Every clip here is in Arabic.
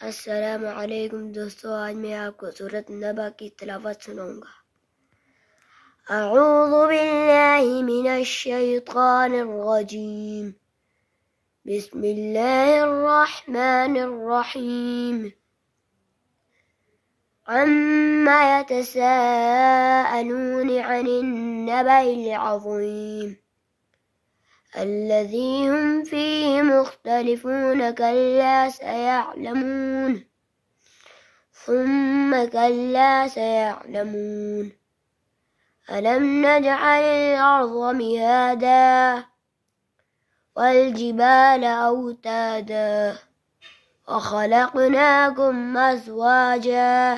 अस्सलाम वालेकुम दोस्तों, आज मैं आपको सूरत नबा की तिलावत सुनाऊंगा। अऊज़ु बिल्लाहि मिनश शैतानिर रजीम। बिस्मिल्लाहिर रहमानिर रहीम। अम्मा यतसाअलून अनिन नबइल अज़ीम الذي هم فيه مختلفون كلا سيعلمون ثم كلا سيعلمون ألم نجعل الأرض مهادا والجبال أوتادا وخلقناكم أزواجا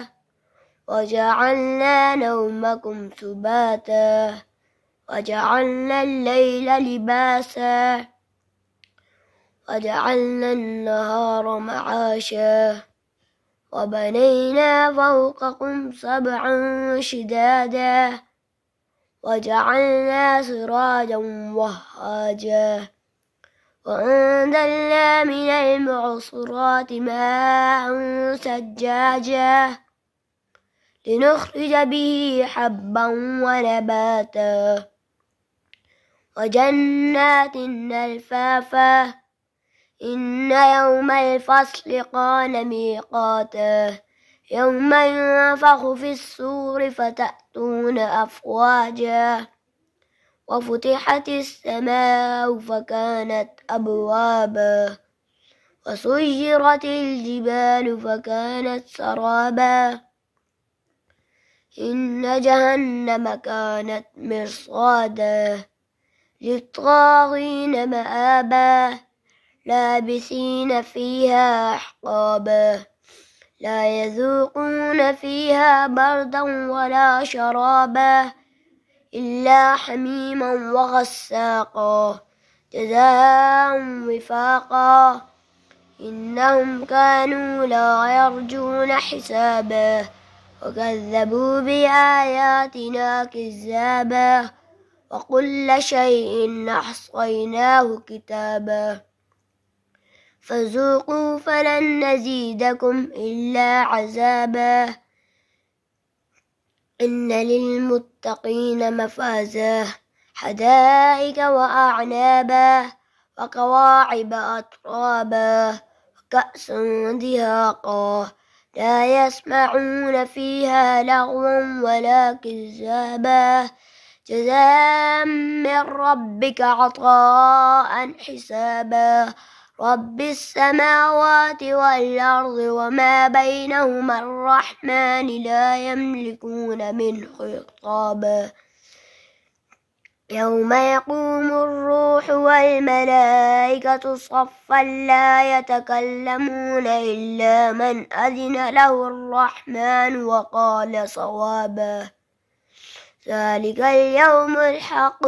وجعلنا نومكم سباتا وجعلنا الليل لباسا وجعلنا النهار معاشا وبنينا فوقكم سبعا شدادا وجعلنا سراجا وهاجا وأنزلنا من المعصرات ماء ثجاجا لنخرج به حبا ونباتا وجنات ألفافا إن يوم الفصل كان ميقاتا يوم ينفخ في الصور فتأتون أفواجا وفتحت السماء فكانت أبوابا وسيرت الجبال فكانت سرابا إن جهنم كانت مرصادا للطاغين مآبا لابثين فيها أحقابا لا يذوقون فيها بردا ولا شرابا إلا حميما وغساقا جزاء وفاقا إنهم كانوا لا يرجون حسابا وكذبوا بآياتنا كذابا وكل شيء أحصيناه كتابا فذوقوا فلن نزيدكم إلا عذابا إن للمتقين مفازا حدائق وأعنابا وكواعب أترابا وكأسا دهاقا لا يسمعون فيها لغوا ولا كذابا جزاء من ربك عطاء حسابا رب السماوات والأرض وما بينهما الرحمن لا يملكون منه خطابا يوم يقوم الروح والملائكة صفا لا يتكلمون إلا من أذن له الرحمن وقال صوابا ذلك اليوم الحق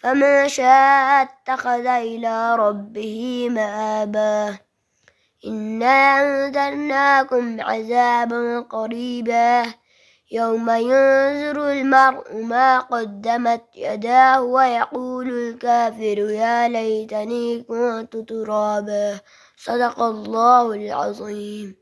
فمن شاء اتخذ إلى ربه مآبا إنا أنذرناكم عذابا قريبا يوم ينظر المرء ما قدمت يداه ويقول الكافر يا ليتني كنت ترابا صدق الله العظيم.